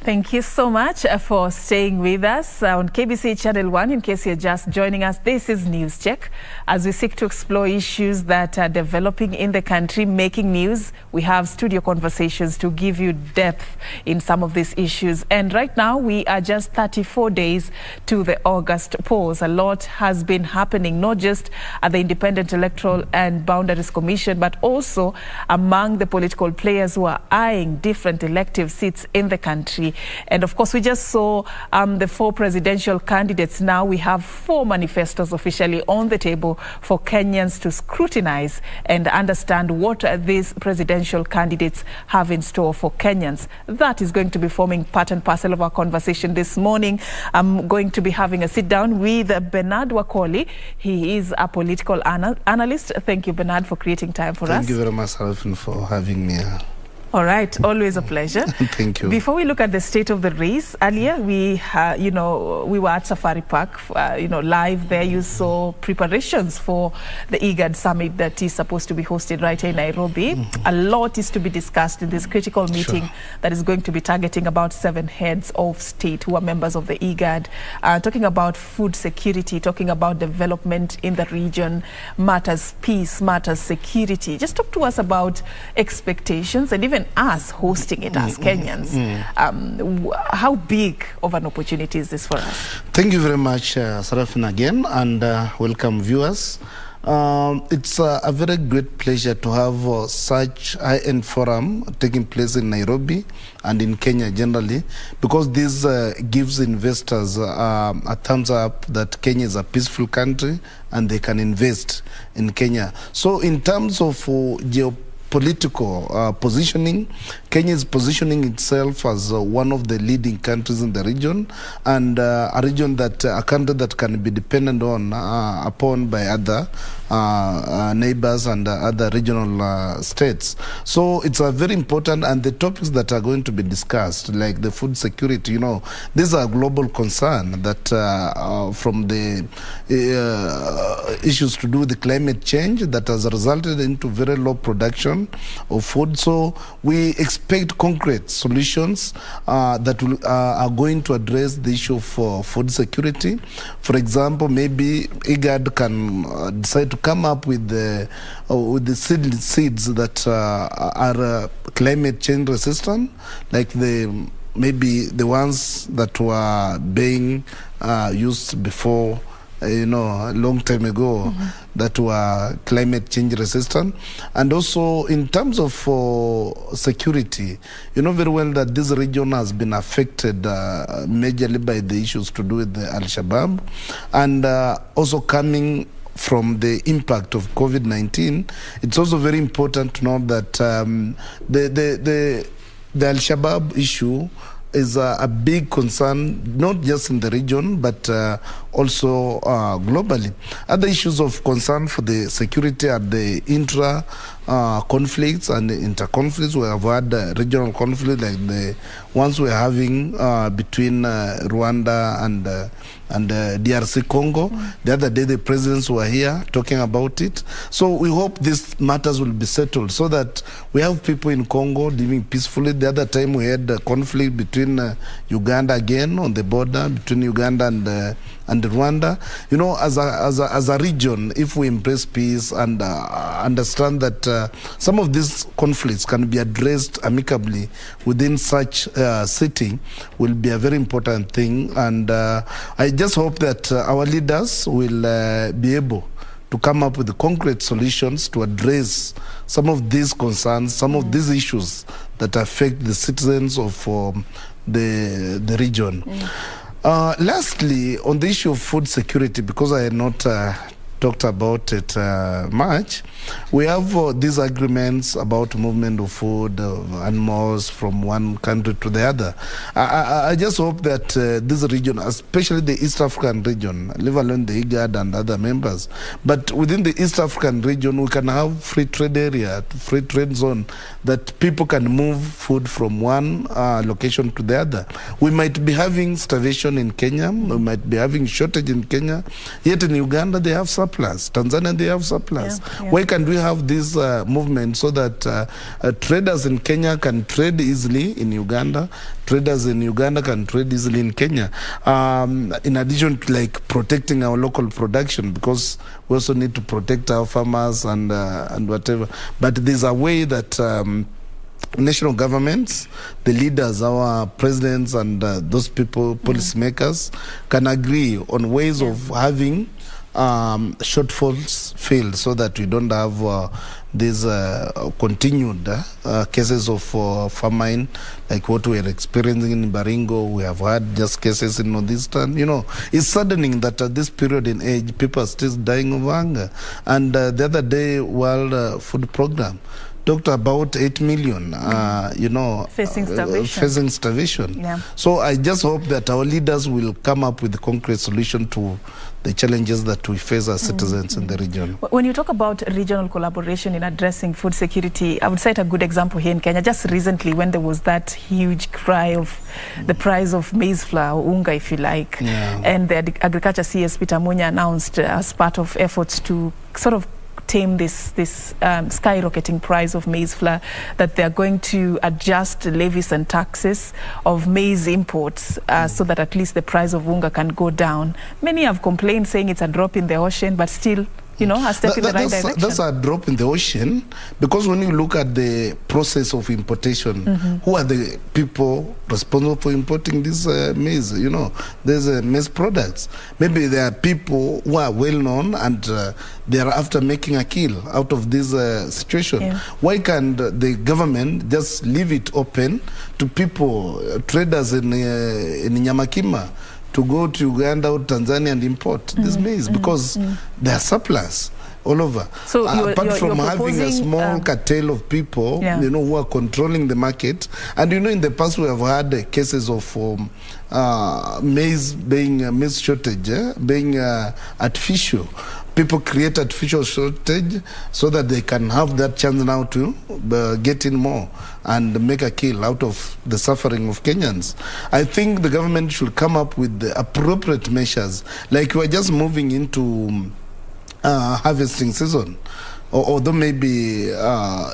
Thank you so much for staying with us on KBC Channel 1. In case you're just joining us, this is News Check. As we seek to explore issues that are developing in the country, making news, we have studio conversations to give you depth in some of these issues. And right now, we are just 34 days to the August polls. A lot has been happening, not just at the Independent Electoral and Boundaries Commission, but also among the political players who are eyeing different elective seats in the country. And of course, we just saw the 4 presidential candidates. Now we have 4 manifestos officially on the table for Kenyans to scrutinize and understand what these presidential candidates have in store for Kenyans. That is going to be forming part and parcel of our conversation this morning. I'm going to be having a sit down with Bernard Wakoli. He is a political analyst. Thank you, Bernard, for creating time for us. Thank you very much, Serfine, for having me. All right, always a pleasure. Thank you. Before we look at the state of the race, earlier we were at Safari Park, live there. You saw preparations for the IGAD summit that is supposed to be hosted right here in Nairobi. A lot is to be discussed in this critical meeting that is going to be targeting about 7 heads of state who are members of the IGAD, talking about food security, talking about development in the region, matters peace, matters security. Just talk to us about expectations and even us hosting it as Kenyans. How big of an opportunity is this for us? Thank you very much, Serfine, again, and welcome viewers. It's a very great pleasure to have such high-end forum taking place in Nairobi and in Kenya generally, because this gives investors a thumbs up that Kenya is a peaceful country and they can invest in Kenya. So in terms of geopolitical positioning, Kenya is positioning itself as one of the leading countries in the region, and a country that can be dependent upon by other neighbors and other regional states. So it's a very important, and the topics that are going to be discussed, like the food security, these are global concern that from the issues to do with the climate change that has resulted into very low production of food. So we expect concrete solutions that are going to address the issue of food security. For example, maybe IGAD can decide to come up with the seeds that are climate change resistant, like maybe the ones that were being used before, a long time ago, that were climate change resistant. And also in terms of security, you know very well that this region has been affected majorly by the issues to do with the Al-Shabaab, and also coming from the impact of COVID-19. It's also very important to know that the Al-Shabaab issue is a big concern, not just in the region, but also globally. Other issues of concern for the security are the conflicts and the inter-conflicts. We have had regional conflicts like the ones we're having between Rwanda and DRC Congo. The other day the presidents were here talking about it. So we hope these matters will be settled so that we have people in Congo living peacefully. The other time we had a conflict between Uganda again on the border between Uganda and Rwanda. As a region, if we embrace peace and understand that some of these conflicts can be addressed amicably within such setting, will be a very important thing. And I just hope that our leaders will be able to come up with concrete solutions to address some of these concerns, some of these issues that affect the citizens of the region. Lastly, on the issue of food security, because I had not talked about it much, we have these agreements about movement of food, animals from one country to the other. I just hope that this region, especially the East African region, leave alone the IGAD and other members, but within the East African region, we can have free trade area, free trade zone, that people can move food from one location to the other. We might be having starvation in Kenya, we might be having shortage in Kenya, yet in Uganda they have some surplus. Tanzania, they have surplus. Why can't we have this movement so that traders in Kenya can trade easily in Uganda, traders in Uganda can trade easily in Kenya, in addition to like protecting our local production, because we also need to protect our farmers and whatever. But there's a way that national governments, the leaders, our presidents and those people, policymakers, can agree on ways of having shortfalls filled, so that we don't have these continued cases of famine like what we are experiencing in Baringo. We have had just cases in Northeastern. You know, it's saddening that at this period in age, people are still dying of hunger. And the other day, World Food Program talked about 8 million, you know, facing starvation. Yeah. So I just hope that our leaders will come up with a concrete solution to the challenges that we face as citizens in the region. When you talk about regional collaboration in addressing food security, I would cite a good example here in Kenya. Just recently, when there was that huge cry of the price of maize flour, unga if you like, and the Agriculture CS Peter Munya announced as part of efforts to sort of tame this skyrocketing price of maize flour, that they are going to adjust levies and taxes of maize imports so that at least the price of unga can go down. Many have complained, saying it's a drop in the ocean, but still, you know, a step in the right direction. That's a drop in the ocean, because when you look at the process of importation, who are the people responsible for importing this maize? You know, there's maize products. Maybe there are people who are well known and they are after making a kill out of this situation. Why can't the government just leave it open to people, traders in Nyamakima, to go to Uganda or Tanzania and import this maize, because they are surplus all over. So apart from having a small cartel of people, you know, who are controlling the market. And you know, in the past we have had cases of maize shortage, being artificial. People create artificial shortage so that they can have that chance now to get in more and make a kill out of the suffering of Kenyans. I think the government should come up with the appropriate measures. Like we are just moving into harvesting season. Although maybe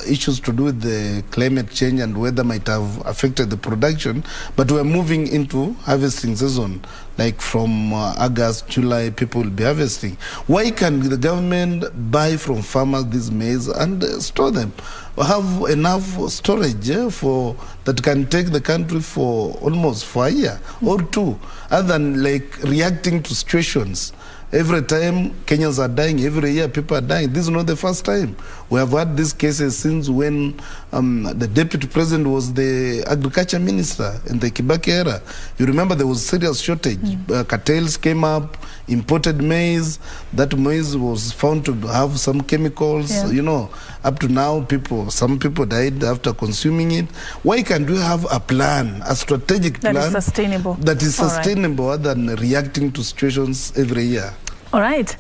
issues to do with the climate change and weather might have affected the production, but we're moving into harvesting season. Like from August, July, people will be harvesting. Why can't the government buy from farmers these maize and store them? Have enough storage for that can take the country for almost a year or two, other than like reacting to situations. Every time Kenyans are dying, every year people are dying. This is not the first time. We have had these cases since when the deputy president was the agriculture minister in the Kibaki era. You remember there was serious shortage. Cartels came up, imported maize. That maize was found to have some chemicals. You know, up to now, some people died after consuming it. Why can't we have a plan, a strategic plan that is sustainable? That is sustainable, rather than reacting to situations every year. All right.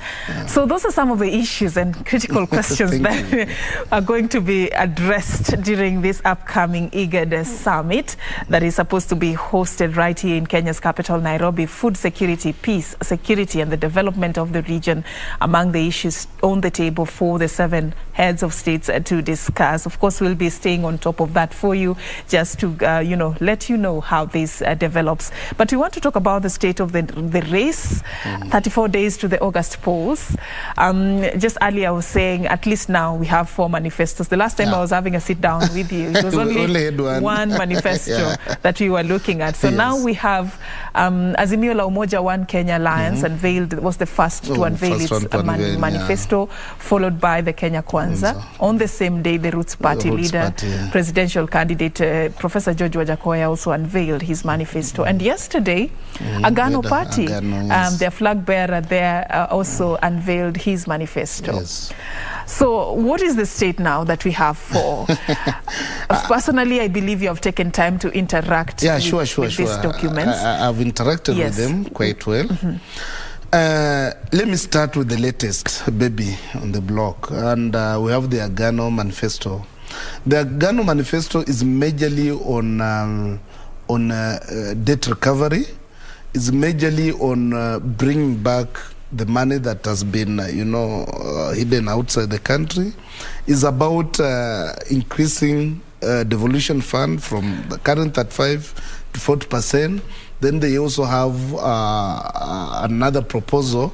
So those are some of the issues and critical questions that are going to be addressed during this upcoming IGAD summit that is supposed to be hosted right here in Kenya's capital, Nairobi. Food security, peace, security, and the development of the region among the issues on the table for the 7 heads of states to discuss. Of course, we'll be staying on top of that for you, just to you know, let you know how this develops. But we want to talk about the state of the race. 34 days to the August polls. Just earlier I was saying, at least now we have 4 manifestos. The last time I was having a sit down with you, it was only one manifesto that we were looking at. So now we have Azimio la Umoja One Kenya Alliance unveiled, was the first to unveil its manifesto, followed by the Kenya Kwanza. On the same day, the Roots Party leader, presidential candidate Professor George Wajakoya also unveiled his manifesto. And yesterday, Agano Party, their flag bearer there, also unveiled his manifesto. So what is the state now that we have for? Personally, I believe you have taken time to interact with this document. I've interacted with them quite well. Let me start with the latest baby on the block. And we have the Agano Manifesto. The Agano Manifesto is majorly on debt recovery. It's majorly on bringing back the money that has been, hidden outside the country, is about increasing devolution fund from the current 35 to 40%. Then they also have another proposal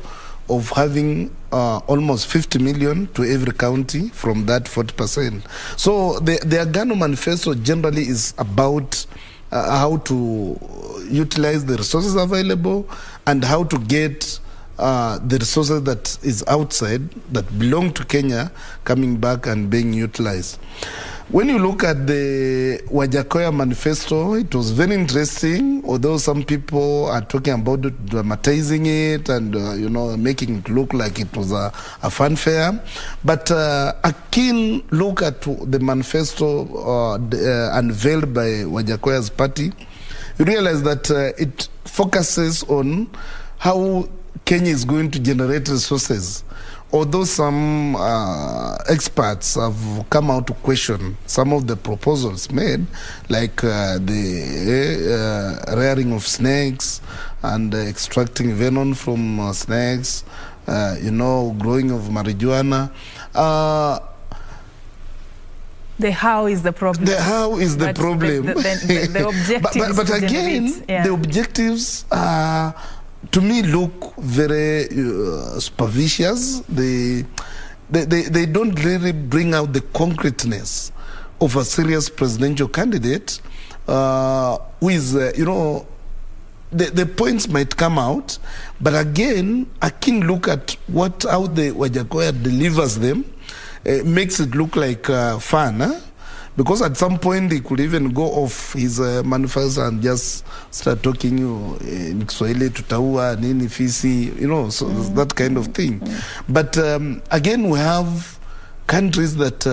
of having almost 50 million to every county from that 40%. So the Agano Manifesto generally is about how to utilize the resources available and how to get the resources that is outside, that belong to Kenya, coming back and being utilized. When you look at the Wajakoya Manifesto, it was very interesting, although some people are talking about it, dramatizing it and, making it look like it was a fanfare. But a keen look at the manifesto unveiled by Wajakoya's party, you realize that it focuses on how Kenya is going to generate resources. Although some experts have come out to question some of the proposals made, like the rearing of snakes and extracting venom from snakes, growing of marijuana. The how is the problem. The how is the problem. The objectives. but again, the objectives are, to me, look very superficious. They don't really bring out the concreteness of a serious presidential candidate who is, the points might come out, but again, a keen look at how the Wajakoya delivers them makes it look like fun, huh? Because at some point he could even go off his manifesto and just start talking in Kiswahili, tutaua, nini, fisi, so that kind of thing. But again, we have countries that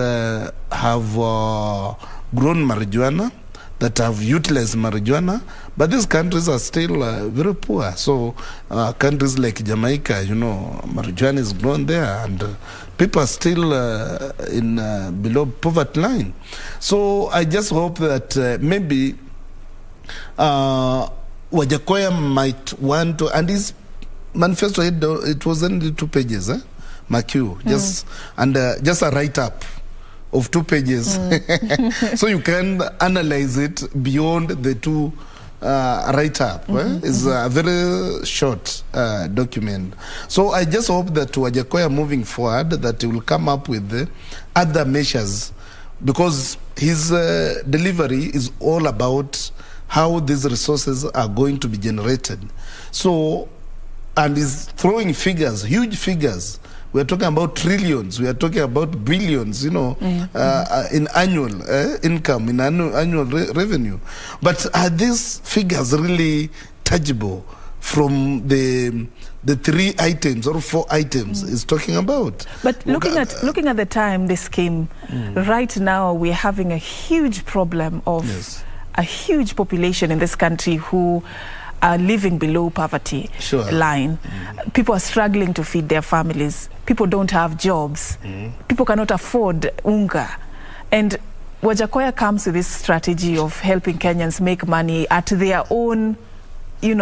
have grown marijuana, that have utilized marijuana, but these countries are still very poor. So countries like Jamaica, marijuana is grown there, and people are still in below poverty line. So I just hope that maybe Wajakoya might want to, and his manifesto, it was only 2 pages, Makiu, just a write-up of 2 pages. So you can analyze it beyond the 2 write-up. It's a very short document. So I just hope that Wajakoya, moving forward, that he will come up with other measures, because his delivery is all about how these resources are going to be generated. So, and he's throwing figures, huge figures. We are talking about trillions. We are talking about billions, in annual income, in annual revenue. But are these figures really tangible from the 3 items or 4 items is talking about? But looking at the time this came, right now we're having a huge problem of a huge population in this country who are living below poverty line. People are struggling to feed their families. People don't have jobs. People cannot afford unga. And Wajakoya comes with this strategy of helping Kenyans make money at their own,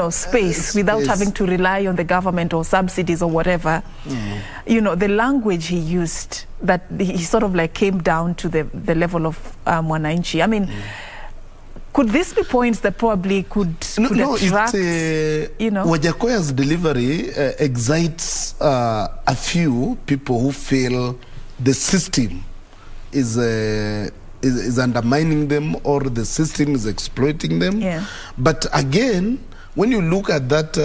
space, without having to rely on the government or subsidies or whatever. The language he used, that he sort of like came down to the level of Mwananchi. I mean, could this be points that probably could attract, Wajakoya's delivery excites a few people who feel the system is undermining them, or the system is exploiting them. But again, when you look at that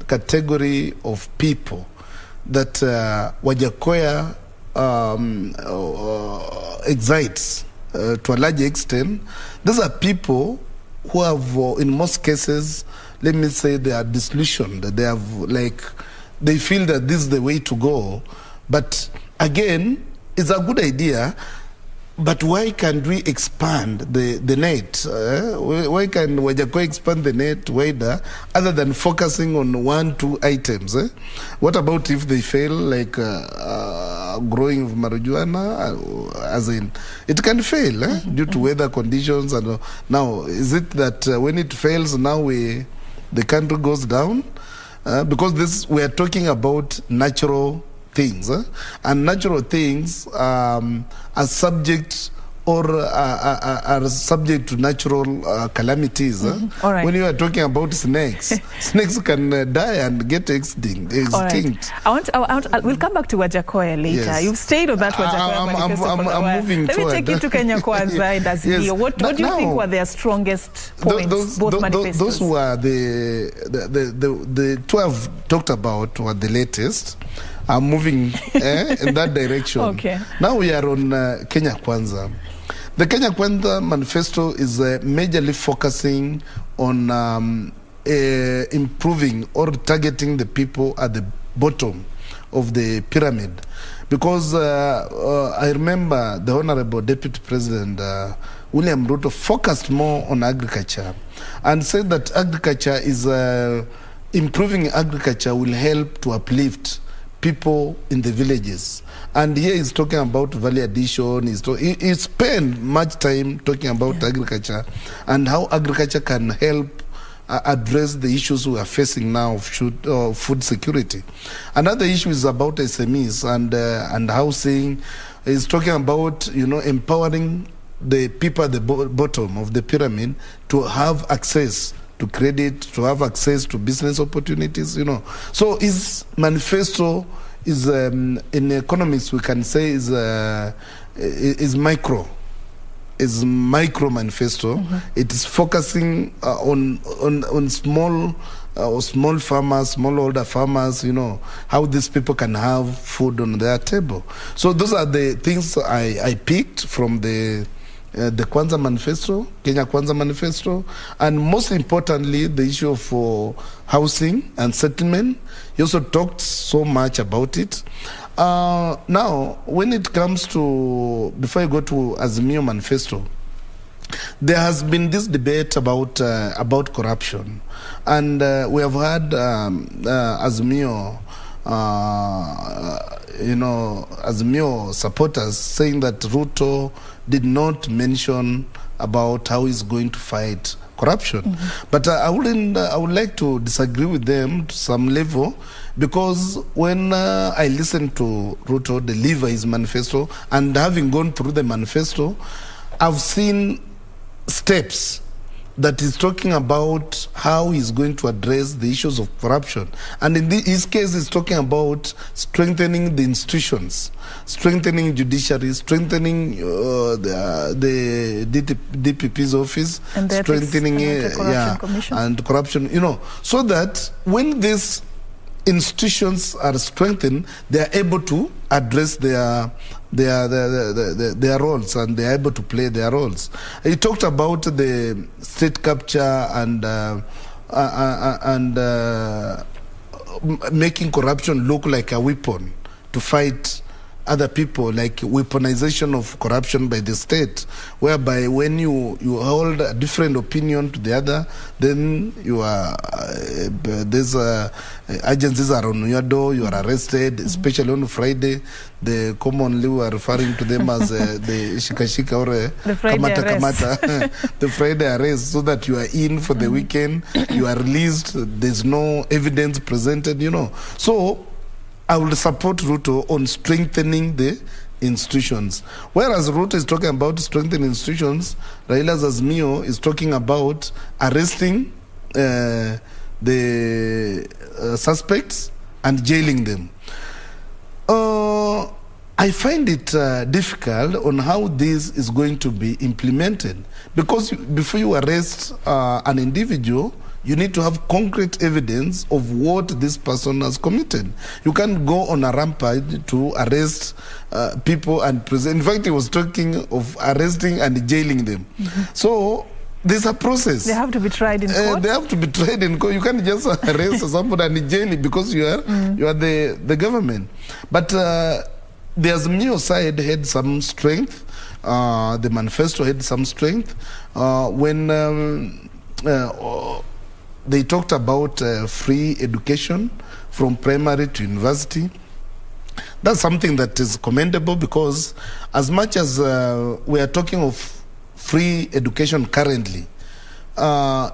category of people that Wajakoya excites to a large extent, these are people who have, in most cases, let me say, they are disillusioned. They have, they feel that this is the way to go. But again, it's a good idea. But why can't we expand the net? Why can Wajakoya expand the net wider, other than focusing on 1, 2 items? What about if they fail, like growing of marijuana? As in, it can fail due to weather conditions. And now, is it that when it fails, now the country goes down? because we are talking about natural things, and natural things are subject or are subject to natural calamities. All right. When you are talking about snakes, snakes can die and get extinct. All right. We'll come back to Wajakoya later. Yes. You've stayed on that Wajakoya. I'm moving Let me take you to Kenya Kwanza and Azimio. Yes. What do you think were their strongest points, both manifestos? Those were the two I've talked about were the latest. I'm moving in that direction. Okay. Now we are on Kenya Kwanza. The Kenya Kwanza manifesto is majorly focusing on improving or targeting the people at the bottom of the pyramid. Because I remember the Honorable Deputy President William Ruto focused more on agriculture and said that agriculture is improving agriculture will help to uplift people in the villages. And here he's talking about value addition. He spent much time talking about agriculture and how agriculture can help address the issues we are facing now of food security. Another issue is about SMEs and housing. He's talking about, empowering the people at the bottom of the pyramid to have access to credit, to have access to business opportunities, So his manifesto is, in economics we can say, is micro. Is micro manifesto. It is focusing on small farmers, smallholder farmers, how these people can have food on their table. So those are the things I picked from the Kwanza Manifesto, Kenya Kwanza Manifesto, and most importantly, the issue of housing and settlement. He also talked so much about it. Now, when it comes to, before I go to Azimio Manifesto, there has been this debate about corruption, and we have had Azimio. Azimio supporters saying that Ruto did not mention about how he's going to fight corruption. But I would like to disagree with them to some level, because when I listened to Ruto deliver his manifesto, and having gone through the manifesto, I've seen steps that is talking about how he's going to address the issues of corruption. And in his case, he's talking about strengthening the institutions, strengthening judiciary, strengthening the DPP's office, and strengthening and corruption, so that when these institutions are strengthened, they are able to address their roles, and they are able to play their roles. He talked about the state capture and making corruption look like a weapon to fight other people, like weaponization of corruption by the state, whereby when you hold a different opinion to the other, then you are these agencies are on your door, you are arrested, especially on Friday. Commonly we are referring to them as the shikashika or the kamata, the Friday arrest, so that you are in for the weekend, you are released, there's no evidence presented, So I will support Ruto on strengthening the institutions. Whereas Ruto is talking about strengthening institutions, Raila Azimio is talking about arresting the suspects and jailing them. I find it difficult on how this is going to be implemented, because before you arrest an individual, you need to have concrete evidence of what this person has committed. You can't go on a rampage to arrest people and present. In fact, he was talking of arresting and jailing them. So there's a process. They have to be tried in court. They have to be tried in court. You can't just arrest somebody and jail it because you are the government. But the Azimio side had some strength. The manifesto had some strength when. They talked about free education from primary to university. That's something that is commendable, because as much as we are talking of free education currently,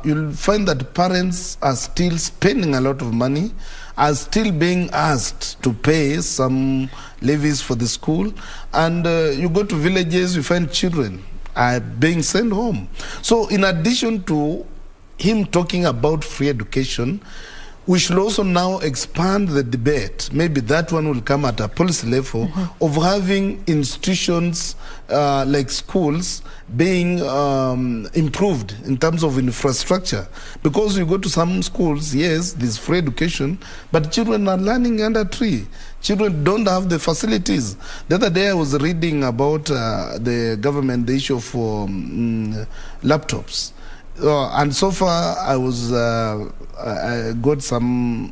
you'll find that parents are still spending a lot of money, are still being asked to pay some levies for the school. And you go to villages, you find children are being sent home. So in addition to him talking about free education, we should also now expand the debate. Maybe that one will come at a policy level of having institutions like schools being improved in terms of infrastructure. Because you go to some schools, yes, there's free education, but children are learning under a tree. Children don't have the facilities. The other day I was reading about the government, the issue for laptops. And so far, I got some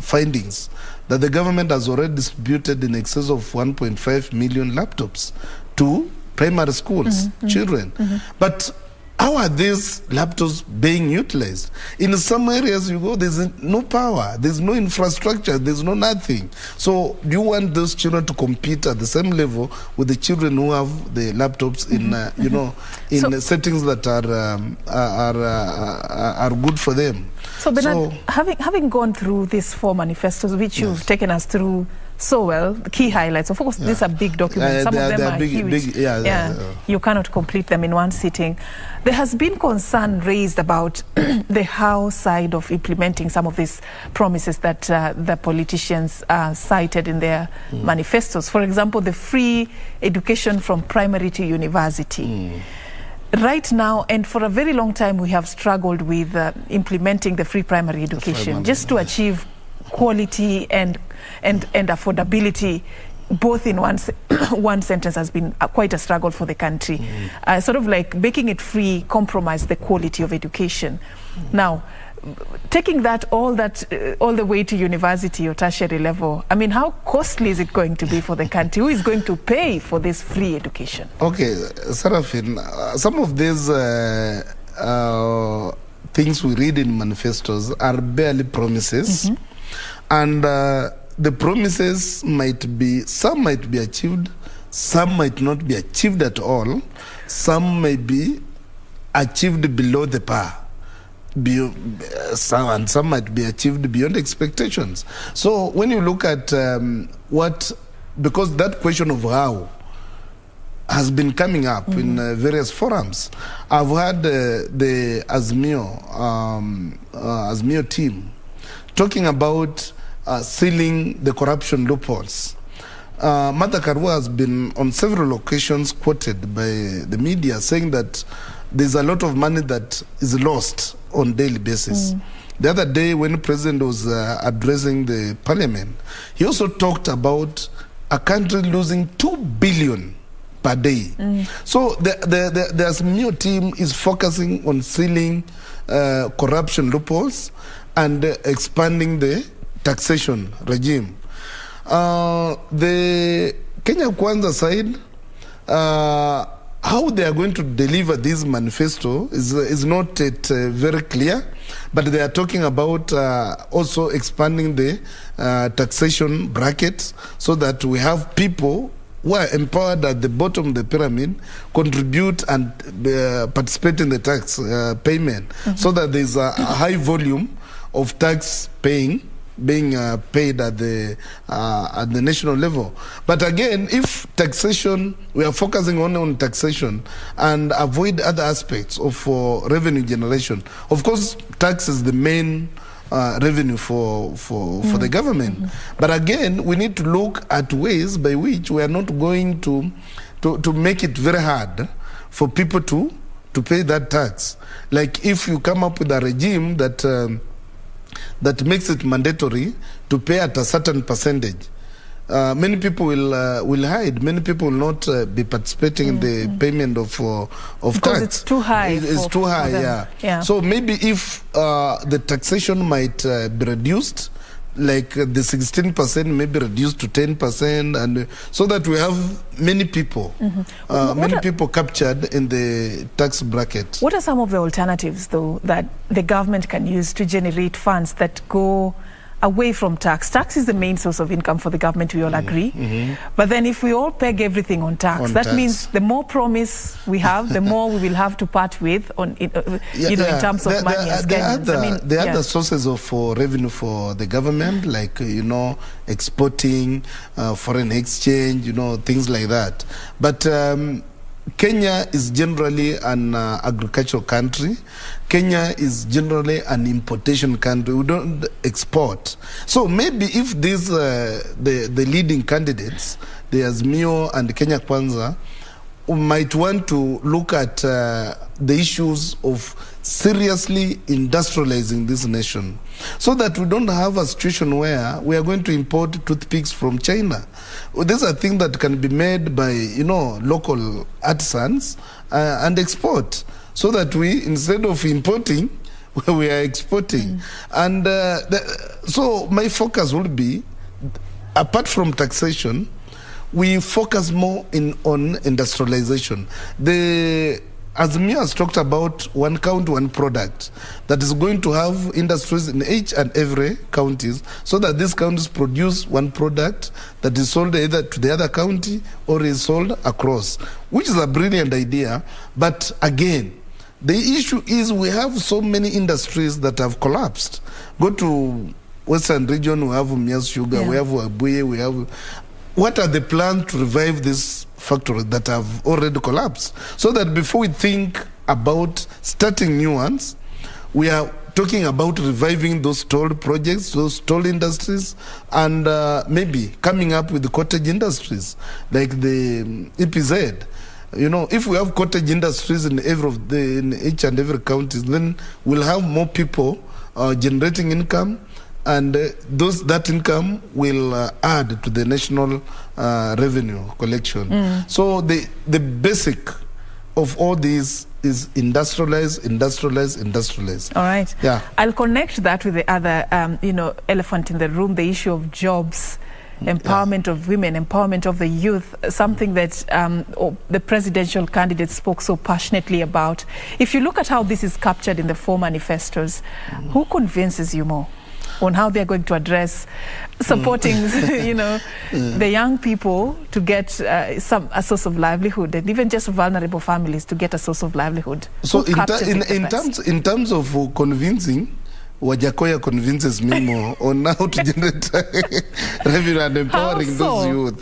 findings that the government has already distributed in excess of 1.5 million laptops to primary schools, children. But how are these laptops being utilized? In some areas you go, there's no power, there's no infrastructure, there's no nothing. So do you want those children to compete at the same level with the children who have the laptops in, settings that are good for them? So Bernard, having gone through these 4 manifestos, which you've taken us through so well, the key highlights, of course, these are big documents. Some of them are huge. You cannot complete them in one sitting. There has been concern raised about the how side of implementing some of these promises that the politicians cited in their manifestos. For example, the free education from primary to university. Right now, and for a very long time, we have struggled with implementing the free primary education just to achieve quality and affordability, both in one sentence, has been quite a struggle for the country. Sort of like making it free compromise the quality of education. Now, taking that all the way to university or tertiary level, I mean, how costly is it going to be for the country? Who is going to pay for this free education? Okay, Serfine, some of these things we read in manifestos are barely promises. And the promises some might be achieved, some might not be achieved at all, some may be achieved below the par, and some might be achieved beyond expectations. So when you look at because that question of how has been coming up in various forums. I've had the Azmio team talking about sealing the corruption loopholes. Martha Karua has been on several occasions quoted by the media saying that there's a lot of money that is lost on a daily basis. The other day when the president was addressing the parliament, he also talked about a country losing 2 billion per day. So the Azmio team is focusing on sealing corruption loopholes and expanding the taxation regime. The Kenya Kwanza side, how they are going to deliver this manifesto is not yet very clear, but they are talking about also expanding the taxation brackets so that we have people who are empowered at the bottom of the pyramid contribute and participate in the tax payment, so that there's a high volume of tax being paid at the national level. But again, if taxation, we are focusing only on taxation and avoid other aspects of revenue generation. Of course, tax is the main revenue for the government. But again, we need to look at ways by which we are not going to make it very hard for people to pay that tax. Like if you come up with a regime that makes it mandatory to pay at a certain percentage, many people will hide. Many people will not be participating in the payment of because tax. It's too high. It's too high, yeah. So maybe if the taxation might be reduced, like the 16% may be reduced to 10%, and so that we have many people, people captured in the tax bracket. What are some of the alternatives, though, that the government can use to generate funds that go away from tax. Tax is the main source of income for the government, we all agree. But then if we all peg everything on tax, that means the more promise we have, the more we will have to part with in terms of money as Kenyans. There are other sources of revenue for the government, like, exporting, foreign exchange, things like that. But Kenya is generally an agricultural country. Kenya is generally an importation country. We don't export. So maybe if these the leading candidates, the Azimio and Kenya Kwanza, might want to look at the issues of seriously industrializing this nation, so that we don't have a situation where we are going to import toothpicks from China. These are things that can be made by local artisans and export, so that we, instead of importing, we are exporting. And so my focus will be, apart from taxation, we focus more on industrialization. As Mia has talked about, one county, one product, that is going to have industries in each and every counties, so that these counties produce one product that is sold either to the other county or is sold across, which is a brilliant idea. But again, the issue is we have so many industries that have collapsed. Go to Western region, we have Mias Sugar, we have Wabuye, we have... What are the plans to revive these factories that have already collapsed? So that before we think about starting new ones, we are talking about reviving those stalled projects, those stalled industries, and maybe coming up with the cottage industries, like the EPZ. If we have cottage industries in each and every county, then we'll have more people generating income, and that income will add to the national revenue collection. So the basic of all these is industrialize. All right. Yeah. I'll connect that with the other, elephant in the room, the issue of jobs, empowerment of women, empowerment of the youth, something that the presidential candidate spoke so passionately about. If you look at how this is captured in the 4 manifestos, who convinces you more on how they're going to address supporting, the young people to get a source of livelihood, and even just vulnerable families to get a source of livelihood? So in terms of convincing, Wajakoya convinces me more on how to generate revenue and empowering those youth.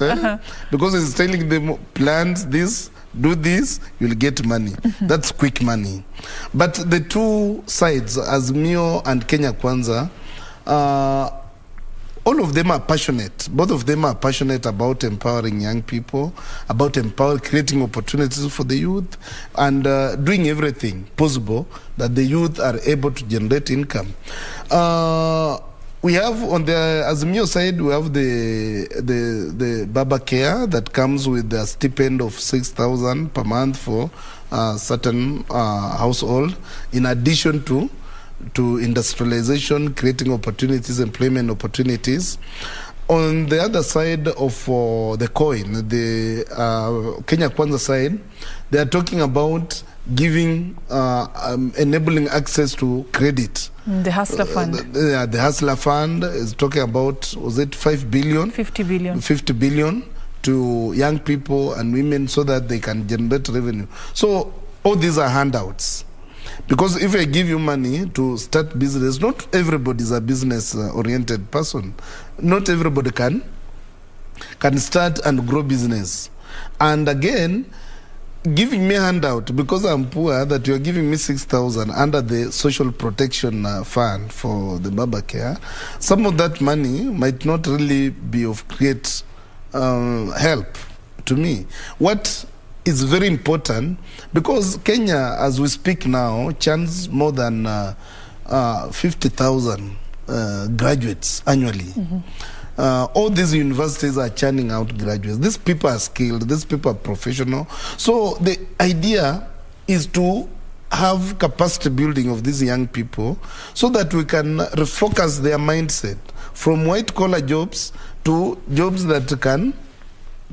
Because it's telling them, plant this, do this, you'll get money. That's quick money. But the two sides, Azimio and Kenya Kwanza, all of them are passionate. Both of them are passionate about empowering young people, about creating opportunities for the youth, and doing everything possible that the youth are able to generate income. We have on the Azimio side, we have the Baba Care that comes with a stipend of 6,000 per month for a certain household, in addition to industrialization, creating opportunities, employment opportunities. On the other side of the coin, the Kenya Kwanza side, they are talking about giving, enabling access to credit. The Hustler Fund. The Hustler Fund is talking about, was it 5 billion? 50 billion. 50 billion to young people and women, so that they can generate revenue. So all these are handouts. Because if I give you money to start business, not everybody is a business-oriented person. Not everybody can start and grow business. And again, giving me a handout because I'm poor, that you're giving me 6,000 under the social protection fund for the Baba Care, some of that money might not really be of great help to me. What is very important, because Kenya, as we speak now, churns more than 50,000 graduates annually. All these universities are churning out graduates. These people are skilled, these people are professional. So the idea is to have capacity building of these young people, so that we can refocus their mindset from white-collar jobs to jobs that can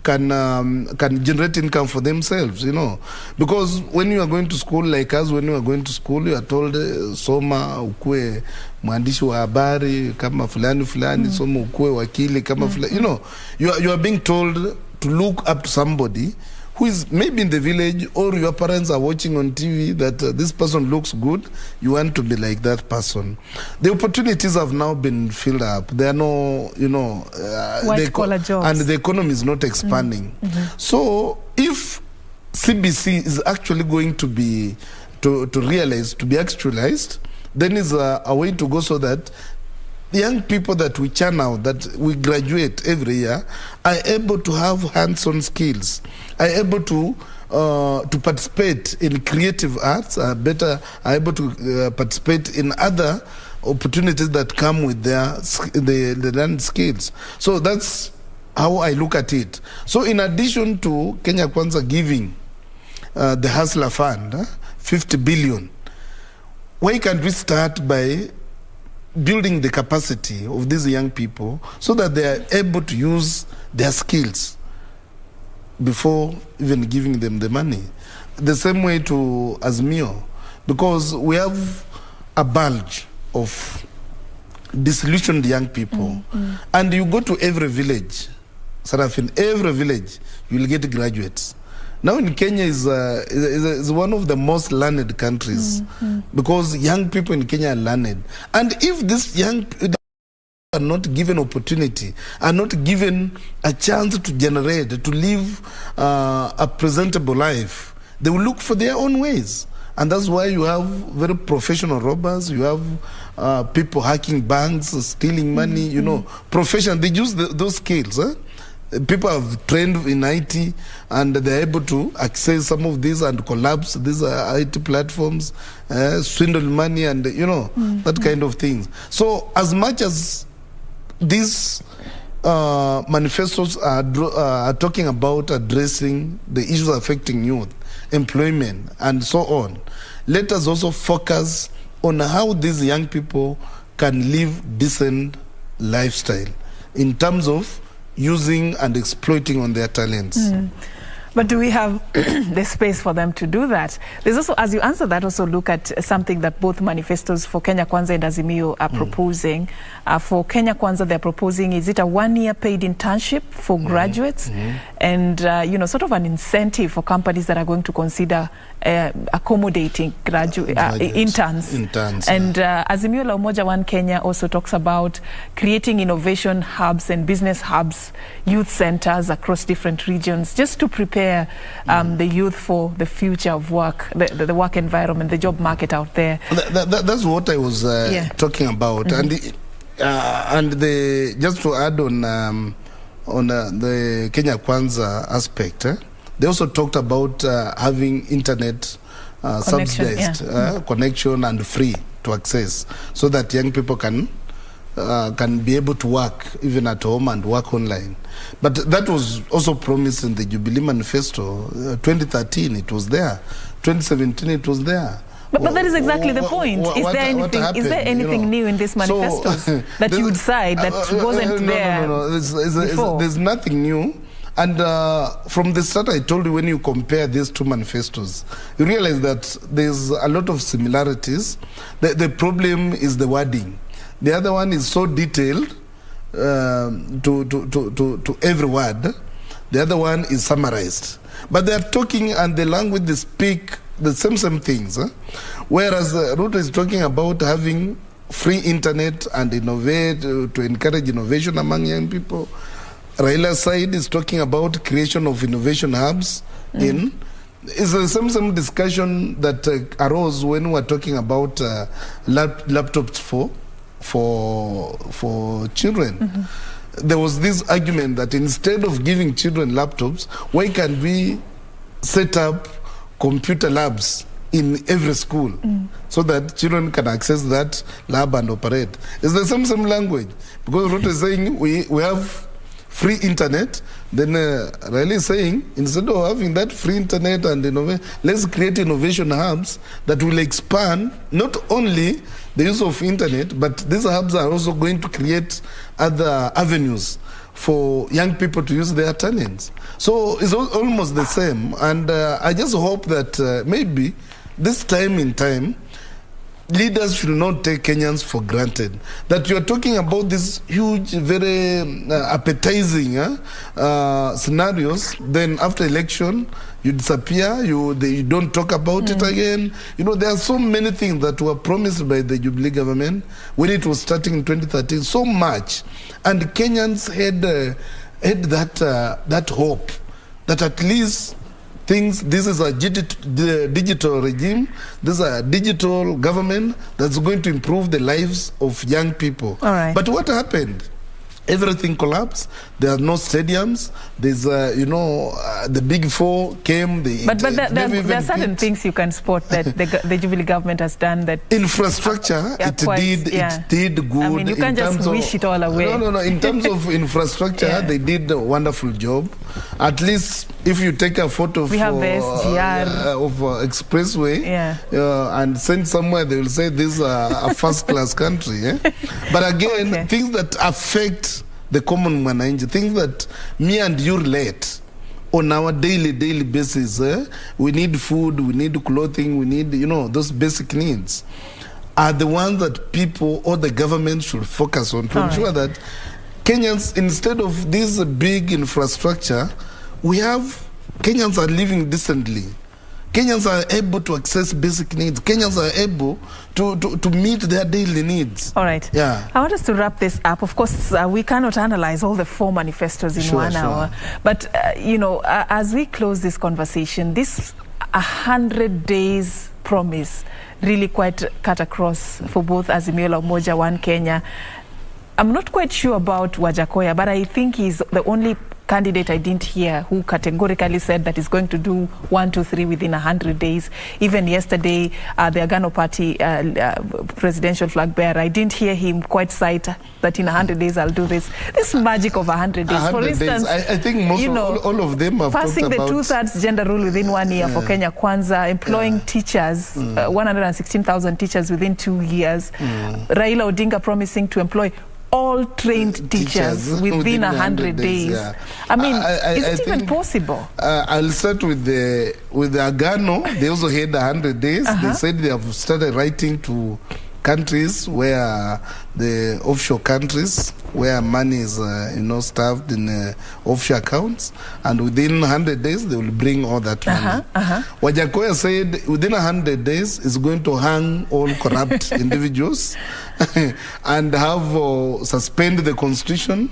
can generate income for themselves, you know. Because when you are going to school, like us, when you are going to school, you are told, soma ukue mwandishi wa habari kama fulani, soma ukue wakili kama fulani. You know, you are being told to look up to somebody who is maybe in the village, or your parents are watching on TV that this person looks good, you want to be like that person. The opportunities have now been filled up. There are no, you know, white-collar jobs. And the economy is not expanding. So if CBC is actually going to be, to be actualized, then is a way to go, so that the young people that we churn out, that we graduate every year, are able to have hands-on skills, are able to participate in creative arts, are able to participate in other opportunities that come with the learned skills. So that's how I look at it. So in addition to Kenya Kwanza giving the Hustler Fund 50 billion, why can't we start by building the capacity of these young people so that they are able to use their skills before even giving them the money? The same way to Azimio, because we have a bulge of disillusioned young people. And you go to every village, Serfine, every village, you will get graduates. Now in Kenya is one of the most learned countries, because young people in Kenya are learned. And if these young people are not given opportunity, are not given a chance to generate, to live a presentable life, they will look for their own ways. And that's why you have very professional robbers, you have people hacking banks, stealing money, you know, profession. They use those skills. People have trained in IT, and they're able to access some of these and collapse these IT platforms, swindle money, and you know, that kind of things. So as much as these manifestos are talking about addressing the issues affecting youth, employment, and so on, let us also focus on how these young people can live decent lifestyle in terms of using and exploiting on their talents. But do we have the space for them to do that? There's also, as you answer that, also look at something that both manifestos for Kenya Kwanza and Azimio are proposing. For Kenya Kwanza, they're proposing, is it a one-year paid internship for graduates? And, you know, sort of an incentive for companies that are going to consider accommodating interns. And Azimio La Umoja One Kenya also talks about creating innovation hubs and business hubs, youth centers across different regions, just to prepare the youth for the future of work, the work environment, the job market out there. That's what I was talking about. And just to add on the Kenya Kwanza aspect, they also talked about having internet subsidized connection and free to access, so that young people can be able to work even at home and work online. But that was also promised in the Jubilee Manifesto. 2013 it was there, 2017 it was there. But that is exactly the point. Is there anything new in this manifesto that you would cite that wasn't there? No. There's nothing new. And from the start, I told you, when you compare these two manifestos, you realize that there's a lot of similarities. The problem is the wording. The other one is so detailed to every word. The other one is summarized. But they are talking, and the language they speak the same things. Whereas Ruto is talking about having free internet and innovate, to encourage innovation among young people. Raila's side is talking about creation of innovation hubs. It's the same discussion that arose when we were talking about laptops for children. There was this argument that instead of giving children laptops, why can't we set up computer labs in every school so that children can access that lab and operate? It's the same language, because Ruto is saying we have free internet, then Riley is saying, instead of having that free internet and let's create innovation hubs that will expand not only the use of internet, but these hubs are also going to create other avenues for young people to use their talents. So it's almost the same. And I just hope that maybe this time in time, leaders should not take Kenyans for granted. That you are talking about these huge, very appetizing scenarios, then after election, you disappear, you don't talk about it again. You know, there are so many things that were promised by the Jubilee government when it was starting in 2013, so much. And Kenyans had that hope that at least this is a digital regime, this is a digital government that's going to improve the lives of young people. All right. But what happened? Everything collapsed. There are no stadiums. There's, the Big Four came. But there are certain things you can spot that the Jubilee government has done. That infrastructure, it did good. I mean, you can't just wish it all away. No. In terms of infrastructure, they did a wonderful job. At least if you take a photo of expressway and send somewhere, they will say this is a first-class country. But again, things that affect the common man, things that me and you relate on our daily basis. We need food, we need clothing, we need, those basic needs are the ones that people or the government should focus on to ensure that Kenyans, instead of this big infrastructure, Kenyans are living decently. Kenyans are able to access basic needs. Kenyans are able to meet their daily needs. All right. Yeah. I want us to wrap this up. Of course, we cannot analyze all the 4 manifestos in 1 hour. But, as we close this conversation, this 100 days promise really quite cut across for both Azimio la Umoja, One Kenya. I'm not quite sure about Wajakoya, but I think he's the only candidate I didn't hear who categorically said that he's going to do 1, 2, 3 within 100 days. Even yesterday, the Agano Party presidential flag bearer, I didn't hear him quite cite that in 100 days I'll do this. This magic of 100 days. 100 For instance, days. I think all of them have passing the 2/3 gender rule within 1 year for Kenya Kwanza, employing teachers, 116,000 teachers within 2 years. Raila Odinga promising to employ all trained teachers within 100 days. Yeah. I mean, is it even possible? I'll start with the Agano. They also had 100 days. They said they have started writing to countries where the offshore countries where money is stuffed in offshore accounts, and within 100 days they will bring all that money. Wajakoya said within 100 days is going to hang all corrupt individuals and have suspend the constitution.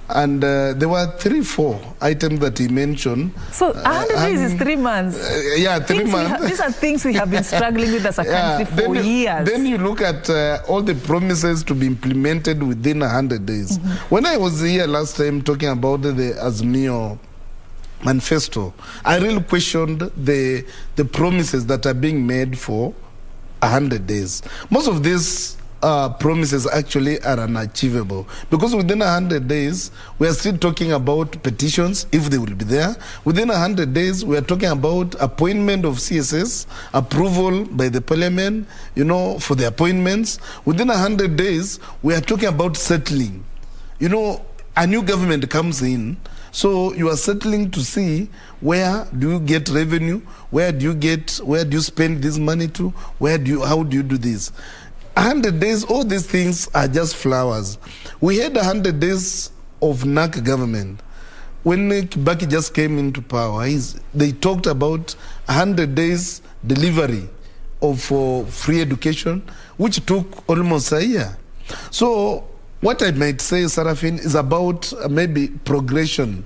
And there were 3-4 items that he mentioned. So 100 days is 3 months. 3 months. These are things we have been struggling with as a country for years. Then you look at all the promises to be implemented within 100 days. When I was here last time talking about the Azimio manifesto, I really questioned the promises that are being made for 100 days. Most of these promises actually are unachievable, because within 100 days we are still talking about petitions, if they will be there. Within 100 days we are talking about appointment of CSS, approval by the parliament, for the appointments. Within 100 days we are talking about settling. A new government comes in, so you are settling to see where do you get revenue, where do you spend this money to, how do you do this. 100 days, all these things are just flowers. We had 100 days of NAC government. When Kibaki just came into power, they talked about 100 days delivery of free education, which took almost a year. So what I might say, Serfine, is about maybe progression.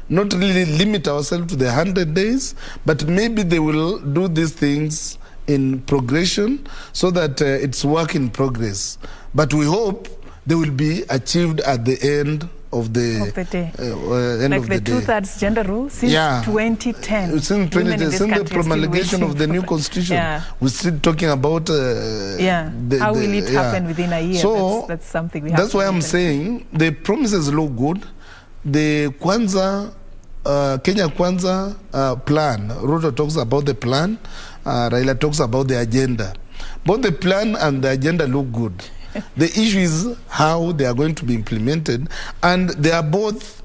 Not really limit ourselves to the 100 days, but maybe they will do these things in progression so that it's work in progress. But we hope they will be achieved at the end of the day. End like of the 2/3 gender rule since 2010. Since the promulgation of the new constitution, we're still talking about how will it happen within a year? So that's something we have. That's why I'm saying the promises look good. The Kenya Kwanza plan, Ruto talks about the plan, Raila talks about the agenda. Both the plan and the agenda look good. The issue is how they are going to be implemented. And they are both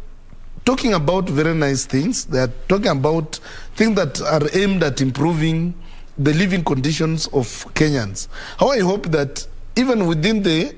talking about very nice things. They are talking about things that are aimed at improving the living conditions of Kenyans. How I hope that even within the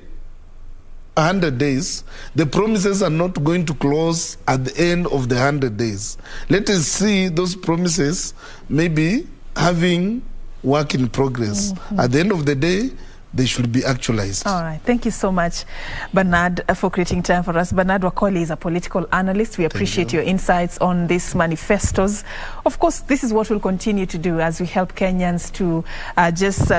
100 days, the promises are not going to close at the end of the 100 days. Let us see those promises maybe having work in progress. At the end of the day, they should be actualized. All right. Thank you so much, Bernard, for creating time for us. Bernard Wakoli is a political analyst. We appreciate your insights on these manifestos. Of course, this is what we'll continue to do as we help Kenyans to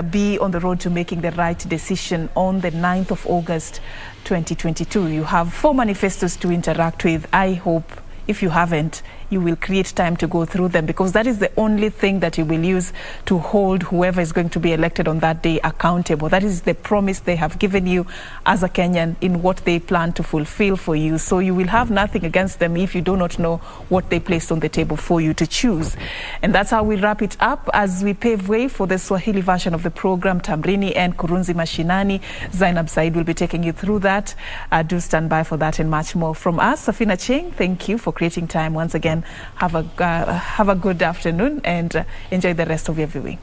be on the road to making the right decision on the 9th of August, 2022. You have 4 manifestos to interact with. I hope, if you haven't, you will create time to go through them, because that is the only thing that you will use to hold whoever is going to be elected on that day accountable. That is the promise they have given you as a Kenyan in what they plan to fulfill for you. So you will have nothing against them if you do not know what they placed on the table for you to choose. And that's how we wrap it up as we pave way for the Swahili version of the program. Tamrini and Kurunzi Mashinani, Zainab Said will be taking you through that. Do stand by for that and much more from us. Serfine Achieng, thank you for creating time once again. Have a good afternoon and enjoy the rest of your viewing.